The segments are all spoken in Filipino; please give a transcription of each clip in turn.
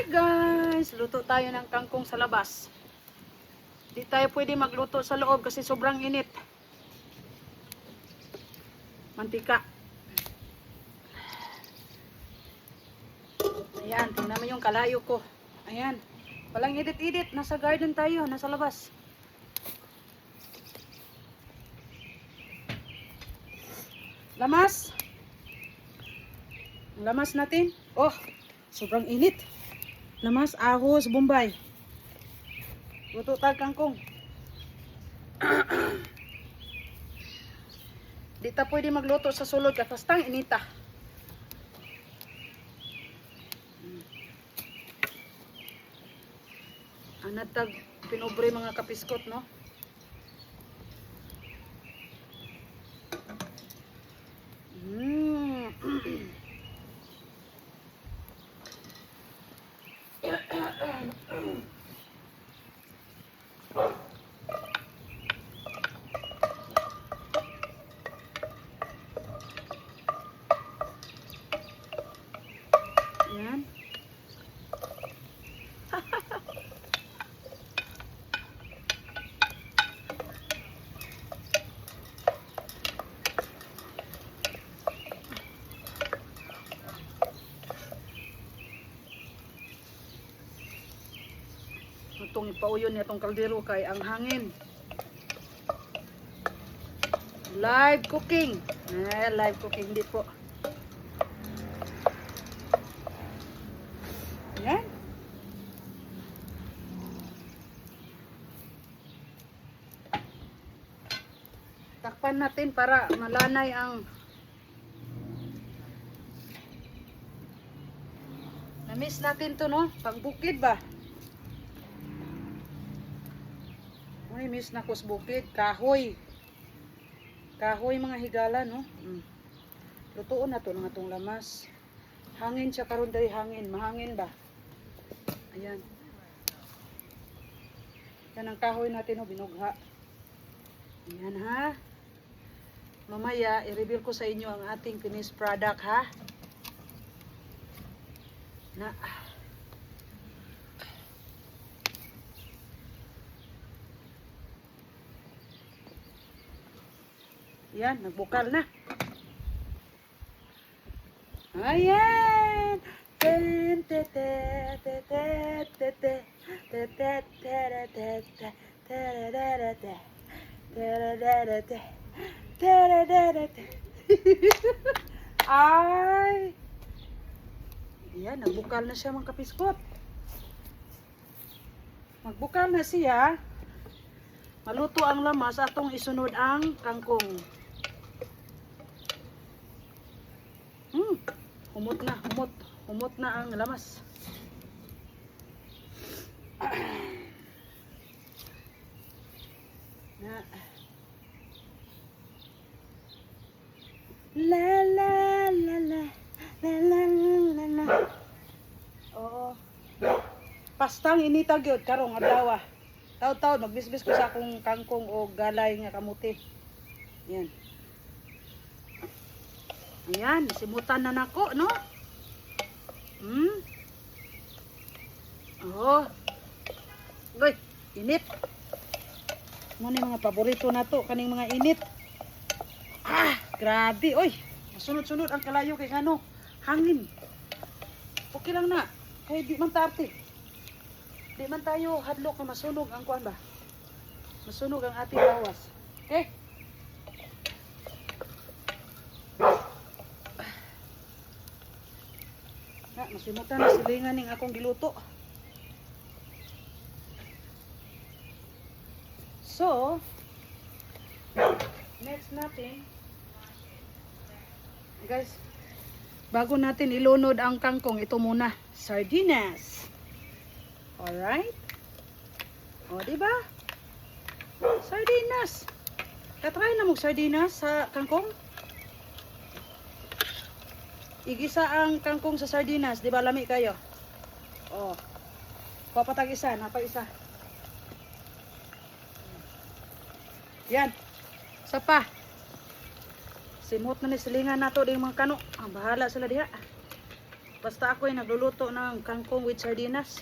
Guys, luto tayo ng kangkong sa labas. Di tayo pwede magluto sa loob kasi sobrang init. Mantika. Ayan, tingnan mo yung kalayo ko. Ayan. Walang edit-edit. Nasa garden tayo, nasa labas. Lamas. Lamas natin. Oh, sobrang init. Lamas, ahos, bombay. Luto tag kangkong. Di ta pwede magluto sa sulod kapastang inita. Anad tag pinobre mga kapiskot, no? Yan. Itong ipauyon niya itong kaldero kay ang hangin. Live cooking. Live cooking di po. Yan. Takpan natin para malanay ang na-miss natin to, no? Pagbukid ba? Uy, miss na ko sa bukid. Kahoy. Kahoy mga higala, no? Lutoon na to ng atong lamas. Hangin siya karon dali hangin. Mahangin ba? Ayan. Yan ang kahoy natin, no? Binugha. Ayan, ha? Mamaya, i-reveal ko sa inyo ang ating finished product, ha? Na... Yan, nagbukal na. Ayan. Ay. Ayan, nagbukal na siya mga kapiskot. Magbukal na siya. Maluto ang lamas, atong isunod ang kangkong. Humot na, humot. Humot na ang lamas. La la la la la la la la. Oo. Pastang inita gyud karong adlaw. Taw-taw magbisbis ko sa akong kangkong o galay nga kamuti. Yan. Ayan, simutan na nako, no? Oh. Goy, init. Muna mga paborito na to, kaning mga init. Grabe, oy. Masunod-sunod ang kalayo kay ano, hangin. Okay lang na. Kay di man tarte. Di man tayo hadlok na masunog ang kuan ba? Masunog ang ating lawas. Okay? Masimutan na silingan ning akong giluto. So, next natin, guys, bago natin ilunod ang kangkong, ito muna, sardinas. Alright? O, diba? Sardinas. Katry na mo sardinas sa kangkong. Igisa ang kangkong sa sardinas, di ba lami kayo? Oh. Papatag isa, napa isa. Yan. Isa pa. Simot na ni silingan nato ding mga kano. Bahala sila diha. Basta ako ay nagluluto ng kangkong with sardinas.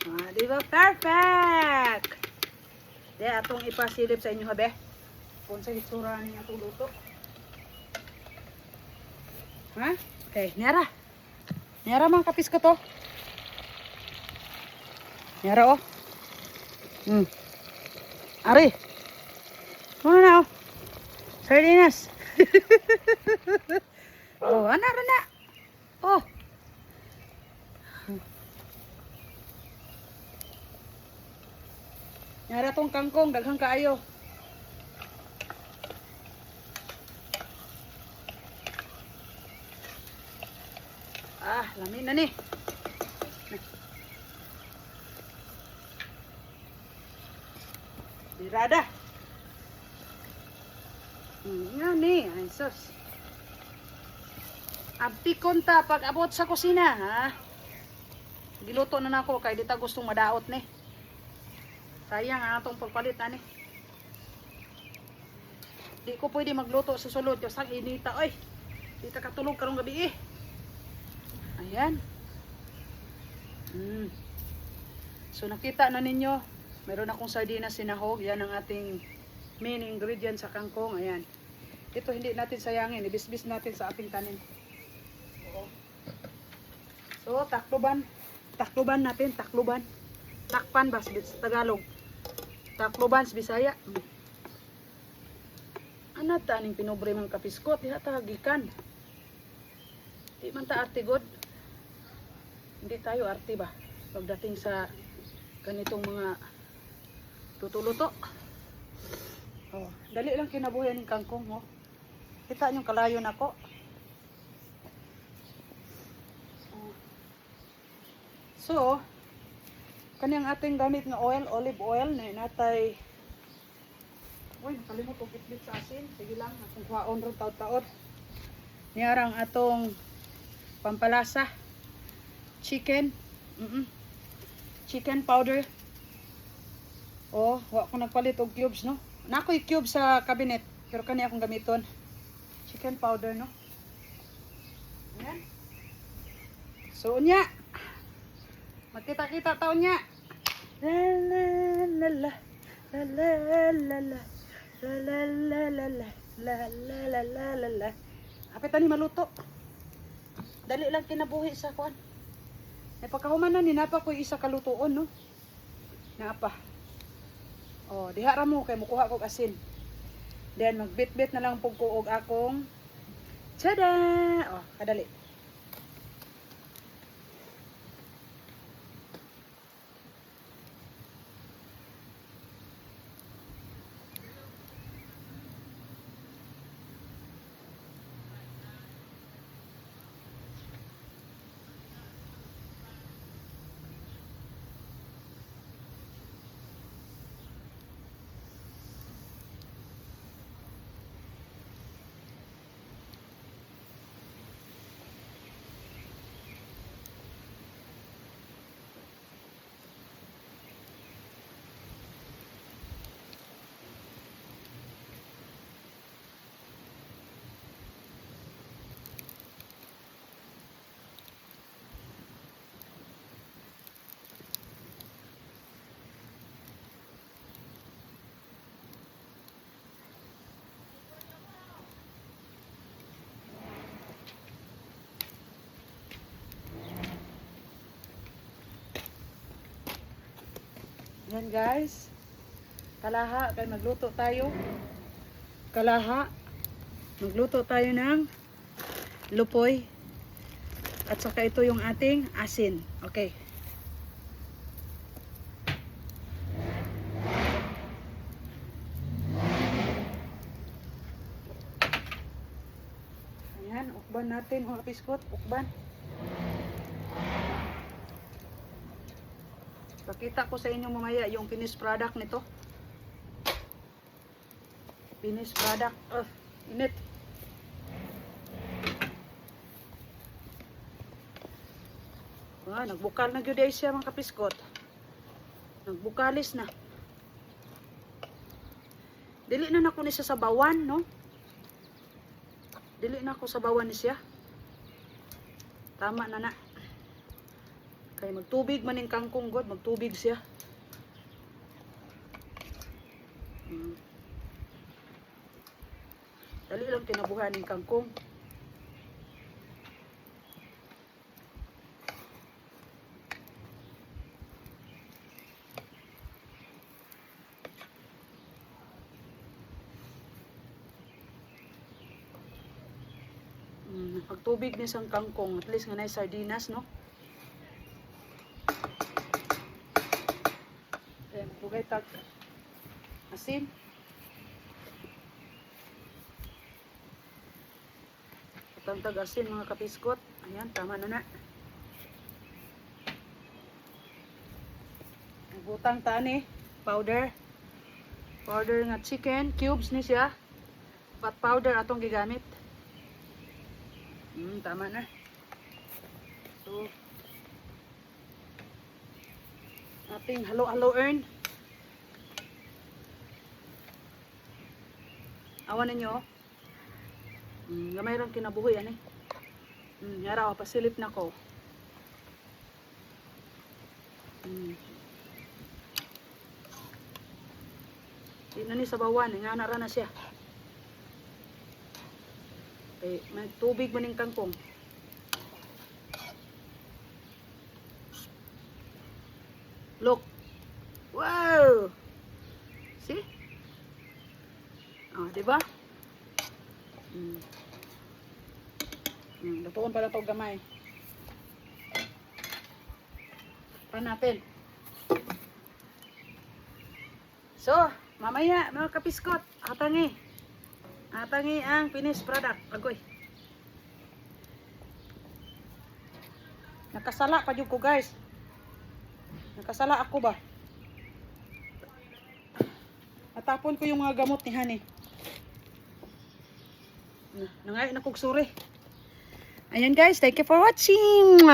Ah, di ba? Perfect! Di, atong ipasilip sa inyo, habe. Kung sa hitsura niya itong luto. Ha? Okay, Niara. Niara mang kapis ko to. Niara, oh. Ari. Ano na, oh. Sardinas. Oh, ana na. Oh. Niara tong kangkong, daghang kaayo. Ah, lamin na ni. Dirada. Nga ni, ay sus. Abti konta pag abot sa kusina, ha? Giluto na nako kay di ta gustong madaot ni. Sayang ang atong pagpalit ani. Di ko pwede magluto sa sulod kasi ang inita oy. Di ta katulog karong gabi eh. Ayan. So nakita na ninyo, meron akong sardinas sinahog. Yan ang ating main ingredient sa kangkong. Ayan. Ito hindi natin sayangin, ibisbis natin sa ating tanim. So takluban natin, takluban. Takpan ba sa Tagalog? Takluban sa Bisaya. Ano ta ning pinobre mang kapiskot, diha ta gikan. Di man ta arte god. Hindi tayo arte ba pagdating sa ganitong mga tutuluto. Oh, dali lang kinabuhi ning kangkong, oh. Kita niyo kalayo nako. So, kaniyang ating gamit nga oil, olive oil na natay. Uy, nakalimot og bitbit sa asin. Sige lang, akong kuhaon ron taod-taod. Niyarang atong pampalasa. Chicken. Chicken powder. Oh, wa ko nagpalit og cubes, no? Nakoy cube sa cabinet, pero kani akong gamiton. Chicken powder, no? Ayan. So, unya. Magkita-kita taon niya. La la la la. La la la la. La la la la la. La la la la la la. Apit ani maluto. Dali lang kinabuhi sa kuan. May pagkahuman na ninapa ko isa kalutuon, no? Napa. Oh, diha ra mo kay mukuha kog asin. Then magbit-bit na lang pug ko og akong tada. Oh, kadali. Yan guys. Kalaha kay magluto tayo. Kalaha. Magluto tayo ng lupoy. At saka ito yung ating asin. Okay. Ayan, ukban natin mga piskot. Ukban. Pakita ko sa inyo mamaya yung finished product nito. Finished product. Init. Nagbukal na gyud siya mga kapiskot. Nagbukalis na. Dili na nako ni sa sabawan, no? Dili na ako sabawan ni siya. Tama na na. Kay magtubig maning kangkong god, magtubig siya. Dali lang kinabuhan ng kangkong. Pagtubig ni sang kangkong, at least nga na sardinas, no? Ayan, bugay tag asin. Tag asin mga kapiskot. Ayan, tama na na. Butang tani, powder. Powder nga chicken, cubes ni siya. Pat powder atong gigamit. Tama na. So, ating halo-halo earn. Awan ninyo. Gamay lang kinabuhi yan eh. Yara ako, pasilip na ko. Di na ni sabawan, nga nara na siya. Okay, may tubig maning kangkong. Look. Wow! See? Oh, di ba? Lutuon pala ito gamay. Pa natin. So, mamaya mga kapiskot, atangi ang finished product. Agoy. Nakasala pa ko guys. Nakasala ako ba? Natapon ko yung mga gamot ni Hani. Nangay na kog suri. Ayan guys, thank you for watching.